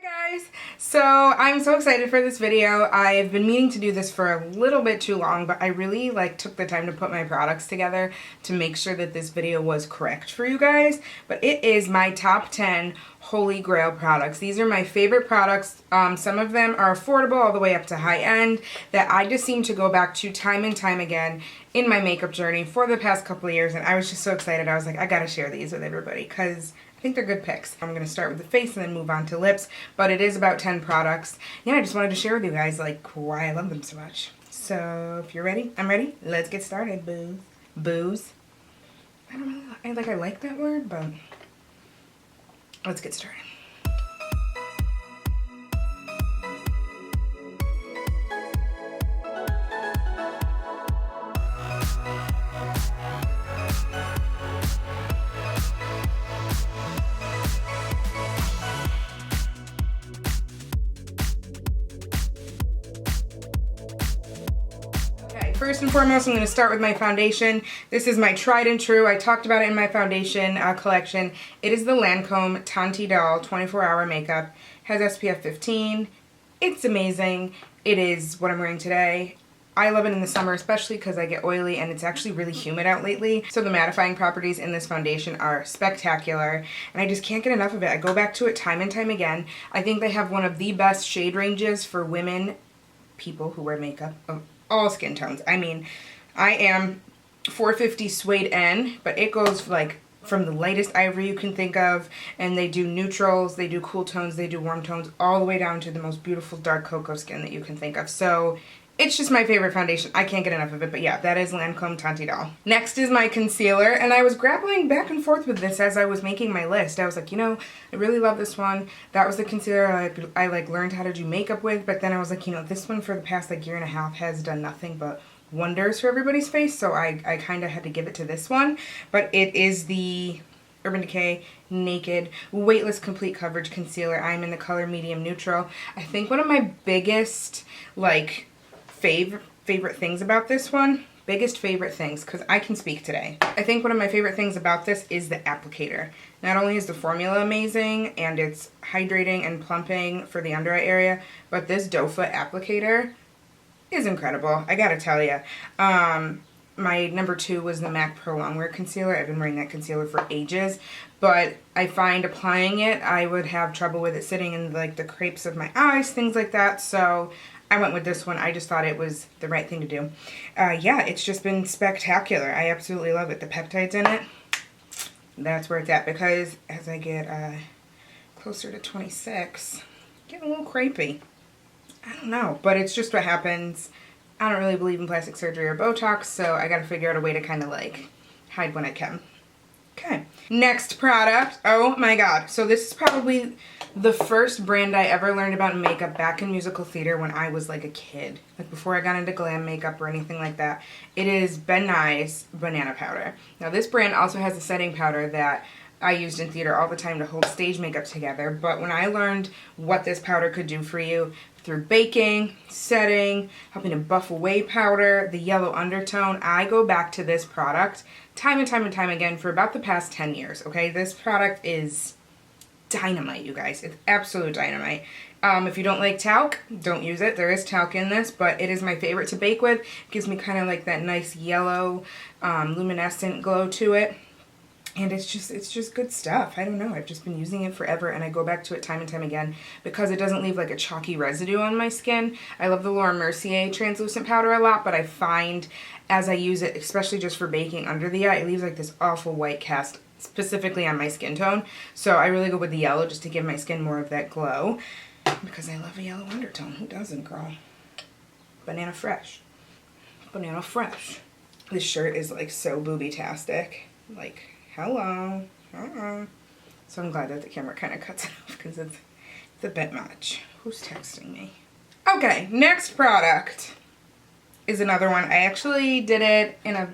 Hi guys! So I'm so excited for this video. I've been meaning to do this for a little bit too long, but I really took the time to put my products together to make sure that this video was correct for you guys. But it is my top 10 holy grail products. These are my favorite products. Some of them are affordable all the way up to high end that I just seem to go back to time and time again in my makeup journey for the past couple of years, and I was just so excited. I was like, I gotta share these with everybody because I think they're good picks. I'm going to start with the face and then move on to lips, but it is about 10 products. Yeah, I just wanted to share with you guys why I love them so much. So if you're ready, I'm ready. Let's get started, booze. Booze. I don't know, I like that word, but let's get started. First and foremost, I'm going to start with my foundation. This is my tried and true. I talked about it in my foundation collection. It is the Lancome Teint 24-hour makeup. Has SPF 15. It's amazing. It is what I'm wearing today. I love it in the summer, especially because I get oily and it's actually really humid out lately. So the mattifying properties in this foundation are spectacular and I just can't get enough of it. I go back to it time and time again. I think they have one of the best shade ranges for women, people who wear makeup of all skin tones. I mean, I am 450 Suede N, but it goes from the lightest ivory you can think of, and they do neutrals, they do cool tones, they do warm tones, all the way down to the most beautiful dark cocoa skin that you can think of. So it's just my favorite foundation. I can't get enough of it, but yeah, that is Lancome Teint. Next is my concealer, and I was grappling back and forth with this as I was making my list. I was like, you know, I really love this one. That was the concealer I learned how to do makeup with, but then I was like, you know, this one for the past year and a half has done nothing but wonders for everybody's face, so I kind of had to give it to this one. But it is the Urban Decay Naked Weightless Complete Coverage Concealer. I'm in the color medium neutral. I think one of my biggest favorite things about this one, because I can speak today. I think one of my favorite things about this is the applicator. Not only is the formula amazing and it's hydrating and plumping for the under eye area, but this doe foot applicator is incredible. I gotta tell you. My number 2 was the MAC Pro Longwear Concealer. I've been wearing that concealer for ages, but I find applying it, I would have trouble with it sitting in the crepes of my eyes, things like that, so I went with this one. I just thought it was the right thing to do. Yeah, it's just been spectacular. I absolutely love it. The peptides in it, that's where it's at, because as I get closer to 26, getting a little crepey. I don't know, but it's just what happens. I don't really believe in plastic surgery or Botox, so I gotta figure out a way to kind of hide when I can. Okay, next product. Oh my god. So this is probably the first brand I ever learned about makeup back in musical theater when I was a kid. Before I got into glam makeup or anything like that. It is Ben Nye's Banana Powder. Now this brand also has a setting powder that I used in theater all the time to hold stage makeup together, but when I learned what this powder could do for you through baking, setting, helping to buff away powder, the yellow undertone, I go back to this product time and time and time again for about the past 10 years, okay? This product is dynamite, you guys. It's absolute dynamite. If you don't like talc, don't use it. There is talc in this, but it is my favorite to bake with. It gives me kind of that nice yellow, luminescent glow to it. And it's just good stuff. I don't know. I've just been using it forever and I go back to it time and time again because it doesn't leave a chalky residue on my skin. I love the Laura Mercier translucent powder a lot, but I find as I use it, especially just for baking under the eye, it leaves this awful white cast specifically on my skin tone. So I really go with the yellow just to give my skin more of that glow because I love a yellow undertone. Who doesn't, girl? Banana fresh. Banana fresh. This shirt is so booby-tastic. Hello. So I'm glad that the camera kind of cuts it off because it's a bit much. Who's texting me? Okay, next product is another one. I actually did it in a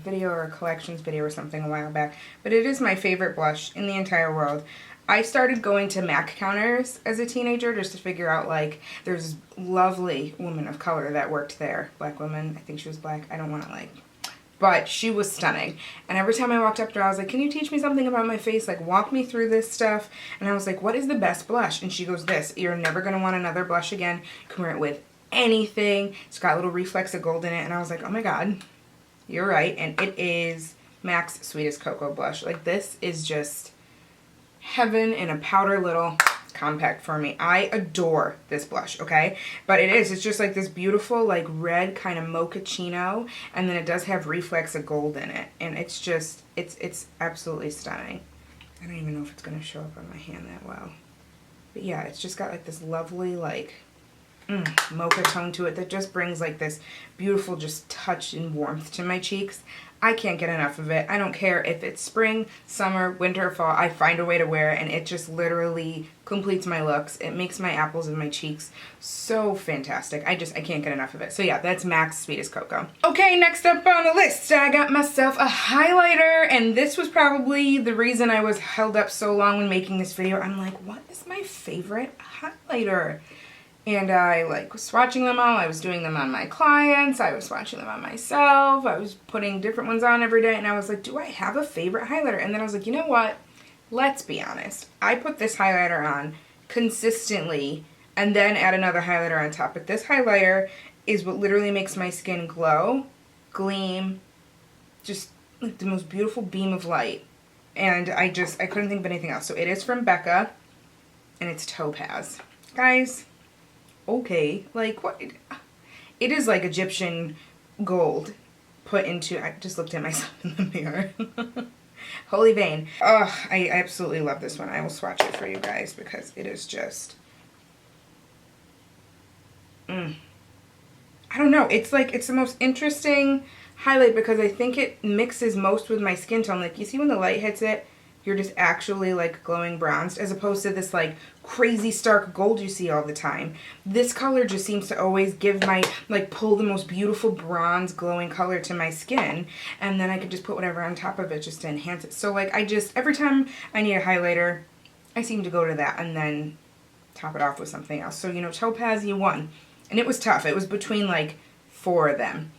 video or a collections video or something a while back, but it is my favorite blush in the entire world. I started going to MAC counters as a teenager just to figure out there's this lovely woman of color that worked there. Black woman. I think she was black. I don't want to but she was stunning. And every time I walked up to her, I was like, can you teach me something about my face? Like, walk me through this stuff. And I was like, what is the best blush? And she goes, this. You're never going to want another blush again. You can wear it with anything. It's got a little reflex of gold in it. And I was like, oh my God, you're right. And it is MAC's Sweetest Cocoa Blush. Like, this is just heaven in a powder little compact for me. I adore this blush, okay? But it's just like this beautiful like red kind of mochaccino, and then it does have reflex of gold in it, and it's just it's absolutely stunning. I don't even know if it's going to show up on my hand that well, but yeah, it's just got like this lovely like mocha tone to it that just brings like this beautiful just touch and warmth to my cheeks. I can't get enough of it. I don't care if it's spring, summer, winter, fall. I find a way to wear it, and it just literally completes my looks. It makes my apples and my cheeks so fantastic. I can't get enough of it. So yeah, that's MAC's Sweetest Cocoa. Okay, next up on the list, I got myself a highlighter, and this was probably the reason I was held up so long when making this video. I'm like, what is my favorite highlighter? And I like was swatching them all. I was doing them on my clients. I was swatching them on myself. I was putting different ones on every day. And I was like, do I have a favorite highlighter? And then I was like, you know what? Let's be honest. I put this highlighter on consistently and then add another highlighter on top. But this highlighter is what literally makes my skin glow, gleam, just like the most beautiful beam of light. And I couldn't think of anything else. So it is from Becca, and it's Topaz. Guys, okay, like what? It is like Egyptian gold put into, I just looked at myself in the mirror. Holy vein. Oh, I absolutely love this one. I will swatch it for you guys because it is just, I don't know. It's like, it's the most interesting highlight because I think it mixes most with my skin tone. Like, you see when the light hits it, you're just actually like glowing bronzed, as opposed to this like crazy stark gold you see all the time. This color just seems to always give my, like, pull the most beautiful bronze glowing color to my skin, and then I could just put whatever on top of it just to enhance it. So like, every time I need a highlighter, I seem to go to that and then top it off with something else. So, you know, Topaz, you won. And it was tough. It was between like 4 of them.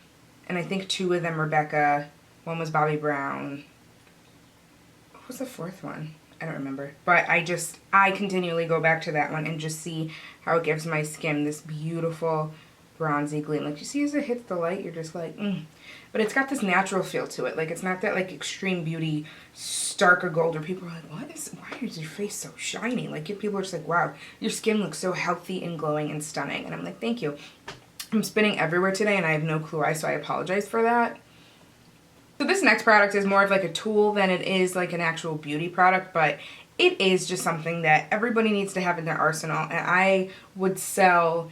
And I think 2 of them were Becca, 1 was Bobbi Brown. What was the 4th one? I don't remember. But I continually go back to that one and just see how it gives my skin this beautiful bronzy gleam. Like, you see as it hits the light, you're just like, But it's got this natural feel to it. Like, it's not that like extreme beauty, starker gold, where people are like, why is your face so shiny? Like, people are just like, wow, your skin looks so healthy and glowing and stunning. And I'm like, thank you. I'm spinning everywhere today and I have no clue why, so I apologize for that. So this next product is more of like a tool than it is like an actual beauty product, but it is just something that everybody needs to have in their arsenal, and I would sell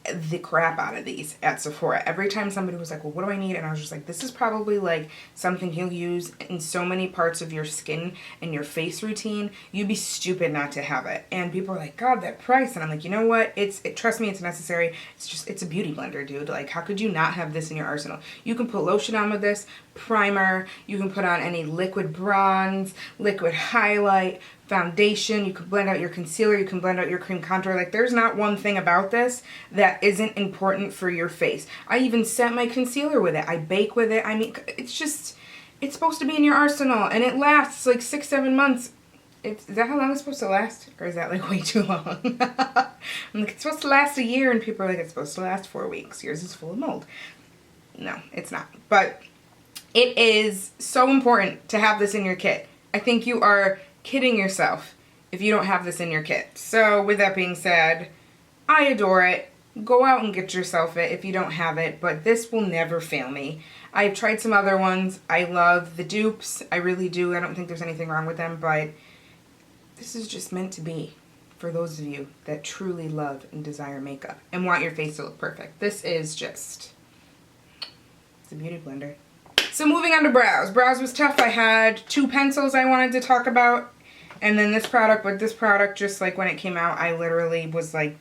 the crap out of these at Sephora. Every time somebody was like, well, what do I need? And I was just like, this is probably like something you'll use in so many parts of your skin and your face routine. You'd be stupid not to have it. And people are like, God, that price. And I'm like, you know what? Trust me, it's necessary. It's a beauty blender, dude. Like, how could you not have this in your arsenal? You can put lotion on with this, primer, you can put on any liquid bronze, liquid highlight, foundation, you can blend out your concealer, you can blend out your cream contour. Like, there's not one thing about this that isn't important for your face. I even set my concealer with it. I bake with it. I mean, it's supposed to be in your arsenal, and it lasts like 6-7 months. Is that how long it's supposed to last? Or is that like way too long? I'm like, it's supposed to last a year, and people are like, it's supposed to last 4 weeks. Yours is full of mold. No, it's not. But it is so important to have this in your kit. I think you are kidding yourself if you don't have this in your kit. So with that being said, I adore it. Go out and get yourself it if you don't have it, but this will never fail me. I've tried some other ones. I love the dupes. I really do. I don't think there's anything wrong with them, but this is just meant to be for those of you that truly love and desire makeup and want your face to look perfect. This is just, it's a beauty blender. So moving on to brows. Brows was tough. I had 2 pencils I wanted to talk about, and then this product. But this product, just like when it came out, I literally was like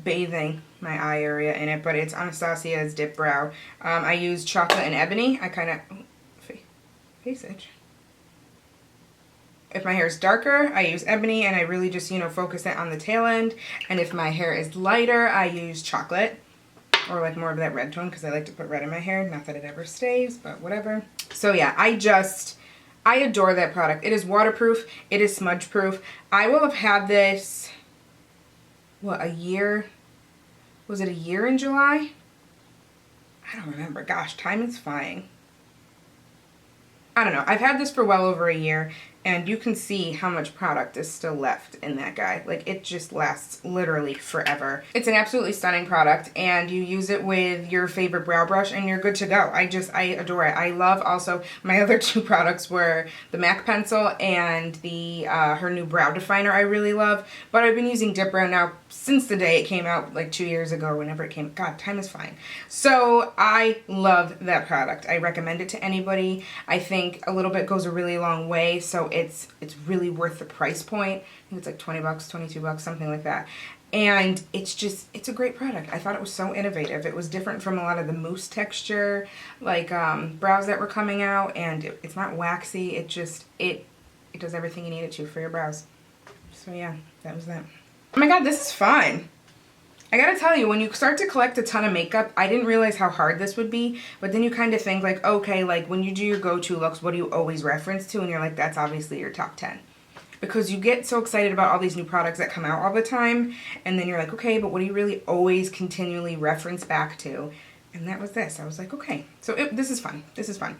bathing my eye area in it. But it's Anastasia's Dip Brow. I used Chocolate and Ebony. I kind of, face itch. If my hair is darker, I use Ebony, and I really just, focus it on the tail end. And if my hair is lighter, I use Chocolate. or like more of that red tone because I like to put red in my hair. Not that it ever stays, but whatever. So yeah, I adore that product. It is waterproof. It is smudge proof. I will have had this, what, a year? Was it a year in July? I don't remember. Gosh, time is flying. I don't know. I've had this for well over a year, and you can see how much product is still left in that guy. Like, it just lasts literally forever. It's an absolutely stunning product, and you use it with your favorite brow brush, and you're good to go. I adore it. I love also, my other two products were the MAC pencil and the her new brow definer I really love. But I've been using Dip Brow now since the day it came out, like 2 years ago, whenever it came. God, time is flying. So I love that product. I recommend it to anybody. I think a little bit goes a really long way, so it's really worth the price point. I think it's like 20 bucks, 22 bucks, something like that. And it's a great product. I thought it was so innovative. It was different from a lot of the mousse texture, like brows that were coming out, and it's not waxy. It does everything you need it to for your brows. So yeah, that was that. Oh my god, this is fun. I gotta tell you, when you start to collect a ton of makeup, I didn't realize how hard this would be, but then you kind of think like, okay, like when you do your go-to looks, what do you always reference to? And you're like, that's obviously your top 10. Because you get so excited about all these new products that come out all the time, and then you're like, okay, but what do you really always continually reference back to? And that was this. I was like, okay, so this is fun. This is fun.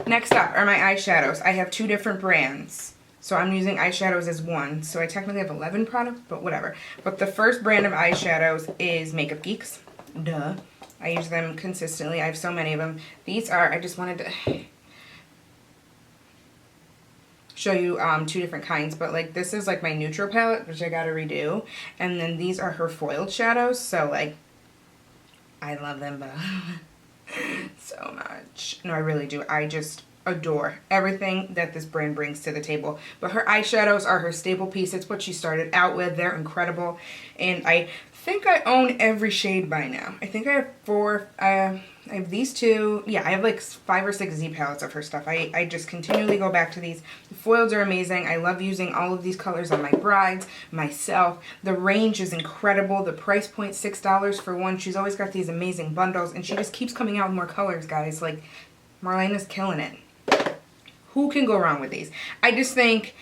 Next up are my eyeshadows. I have 2 different brands. So I'm using eyeshadows as one. So I technically have 11 products, but whatever. But the first brand of eyeshadows is Makeup Geek's. Duh. I use them consistently. I have so many of them. These are, I just wanted to show you 2 different kinds. But like this is like my neutral palette, which I gotta redo. And then these are her foiled shadows. So like, I love them both so much. No, I really do. I just adore everything that this brand brings to the table. But her eyeshadows are her staple piece. It's what she started out with. They're incredible. And I think I own every shade by now. I think I have 4. I have these 2. Yeah, I have like 5 or 6 Z palettes of her stuff. I just continually go back to these. The foils are amazing. I love using all of these colors on my brides, myself. The range is incredible. The price point, $6 for one. She's always got these amazing bundles, and she just keeps coming out with more colors, guys. Like, Marlena's killing it. Who can go wrong with these? I just think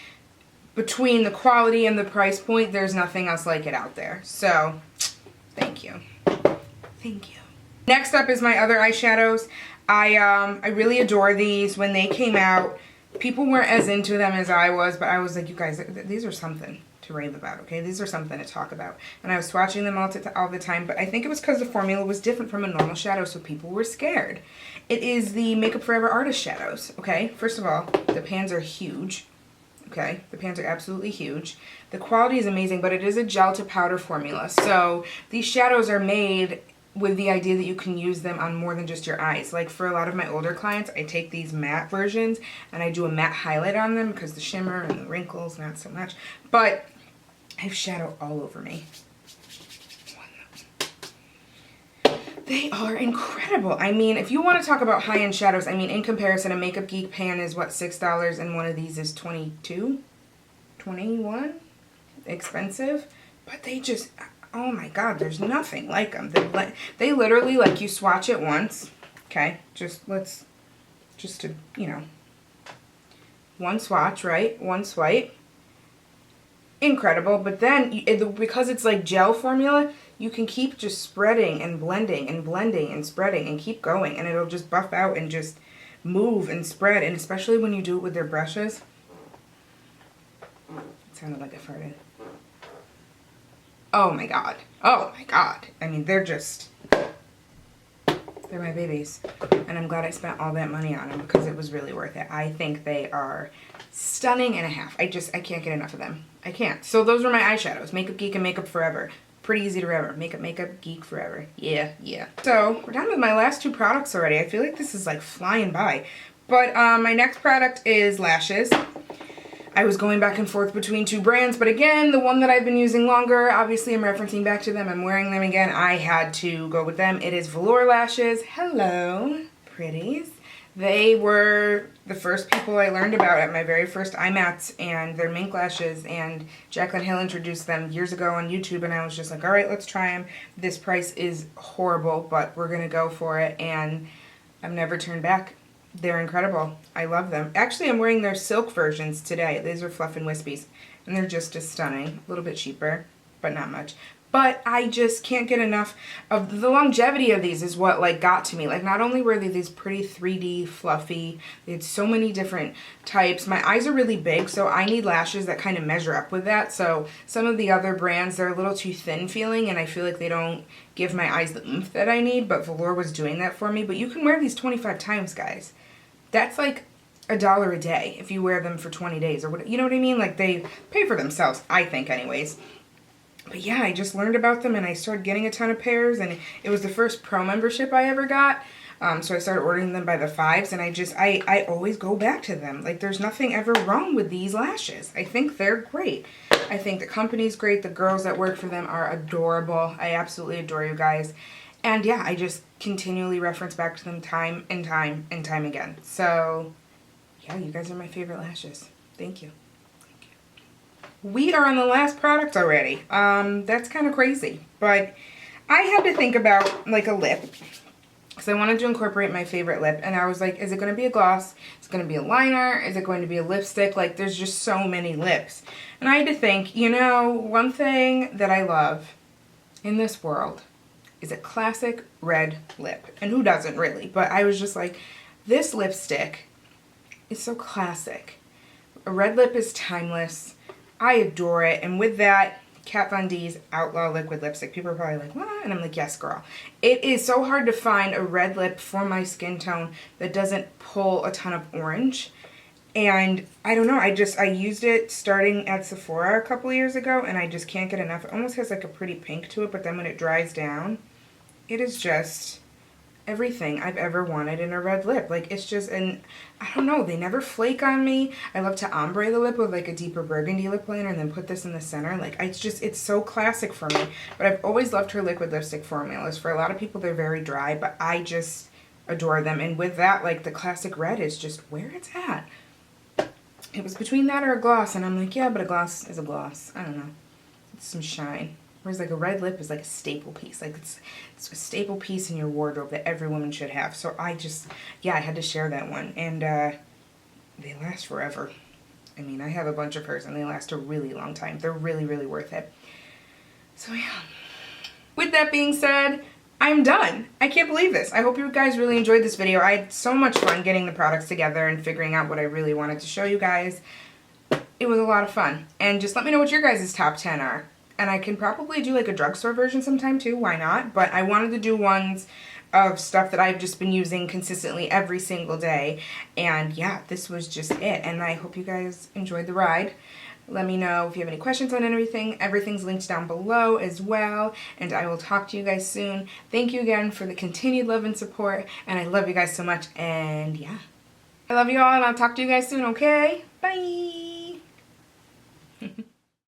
between the quality and the price point, there's nothing else like it out there. So, thank you. Thank you. Next up is my other eyeshadows. I really adore these. When they came out, people weren't as into them as I was, but I was like, you guys, these are something to rave about, okay? These are something to talk about. And I was swatching them all the time, but I think it was because the formula was different from a normal shadow, so people were scared. It is the Makeup Forever Artist Shadows, okay? First of all, the pans are huge, okay? The pans are absolutely huge. The quality is amazing, but it is a gel to powder formula. So these shadows are made with the idea that you can use them on more than just your eyes. Like for a lot of my older clients, I take these matte versions and I do a matte highlight on them because the shimmer and the wrinkles, not so much. But I have shadow all over me. They are incredible. I mean, if you want to talk about high-end shadows, I mean, in comparison, a Makeup Geek pan is, what, $6, and one of these is $22? $21? Expensive. But they just, oh my god, there's nothing like them. They literally, like, you swatch it once, okay? Just to, you know, one swatch, right? One swipe. Incredible. But then, because it's like gel formula, you can keep just spreading and blending and blending and spreading and keep going, and it'll just buff out and just move and spread. And especially when you do it with their brushes. It sounded like I farted. Oh my god. Oh my god. I mean, they're my babies. And I'm glad I spent all that money on them because it was really worth it. I think they are stunning and a half. I can't get enough of them. I can't. So those were my eyeshadows. Makeup Geek and Makeup Forever. Pretty easy to remember. Makeup Geek Forever. Yeah, yeah. So we're done with my last 2 products already. I feel like this is like flying by. But my next product is lashes. I was going back and forth between 2 brands, but again, the one that I've been using longer, obviously I'm referencing back to them, I'm wearing them again, I had to go with them. It is Velour lashes. Hello, pretties. They were the first people I learned about at my very first eye mats, and their Mink lashes, and Jaclyn Hill introduced them years ago on YouTube, and I was just like, alright, let's try them. This price is horrible, but we're gonna go for it, and I've never turned back. They're incredible. I love them. Actually, I'm wearing their silk versions today. These are Fluff and Wispies, and they're just as stunning. A little bit cheaper, but not much. But I just can't get enough of the longevity of these is what like got to me. Like, not only were they these pretty 3D fluffy, they had so many different types. My eyes are really big, so I need lashes that kind of measure up with that. So some of the other brands, they're a little too thin feeling, and I feel like they don't give my eyes the oomph that I need, but Velour was doing that for me. But you can wear these 25 times, guys. That's like $1 a day if you wear them for 20 days or what, you know what I mean? Like, they pay for themselves, I think anyways. But yeah, I just learned about them and I started getting a ton of pairs, and it was the first pro membership I ever got. So I started ordering them by the 5s, and I always go back to them. Like, there's nothing ever wrong with these lashes. I think they're great. I think the company's great. The girls that work for them are adorable. I absolutely adore you guys. And yeah, I just continually reference back to them time and time and time again. So yeah, you guys are my favorite lashes. Thank you. We are on the last product already. That's kind of crazy, but I had to think about like a lip because I wanted to incorporate my favorite lip, and I was like, is it going to be a gloss? Is it going to be a liner? Is it going to be a lipstick? Like, there's just so many lips. And I had to think, you know, one thing that I love in this world is a classic red lip. And who doesn't really? But I was just like, this lipstick is so classic. A red lip is timeless. I adore it. And with that, Kat Von D's Outlaw Liquid Lipstick. People are probably like, what? And I'm like, yes, girl. It is so hard to find a red lip for my skin tone that doesn't pull a ton of orange. And I don't know, I used it starting at Sephora a couple years ago, and I just can't get enough. It almost has like a pretty pink to it, but then when it dries down, it is just everything I've ever wanted in a red lip. Like, it's just, and I don't know, they never flake on me. I love to ombre the lip with like a deeper burgundy lip liner and then put this in the center. Like, it's so classic for me. But I've always loved her liquid lipstick formulas. For a lot of people, they're very dry, but I just adore them. And with that, like, the classic red is just where it's at. It was between that or a gloss, and I'm like, yeah, but a gloss is a gloss. I don't know. It's some shine. Whereas like a red lip is like a staple piece. Like, it's a staple piece in your wardrobe that every woman should have. So I had to share that one. And they last forever. I mean, I have a bunch of hers and they last a really long time. They're really, really worth it. So yeah. With that being said, I'm done. I can't believe this. I hope you guys really enjoyed this video. I had so much fun getting the products together and figuring out what I really wanted to show you guys. It was a lot of fun. And just let me know what your guys' top 10 are. And I can probably do like a drugstore version sometime too, why not? But I wanted to do ones of stuff that I've just been using consistently every single day. And yeah, this was just it. And I hope you guys enjoyed the ride. Let me know if you have any questions on anything. Everything's linked down below as well. And I will talk to you guys soon. Thank you again for the continued love and support. And I love you guys so much. And yeah, I love you all, and I'll talk to you guys soon, okay? Bye!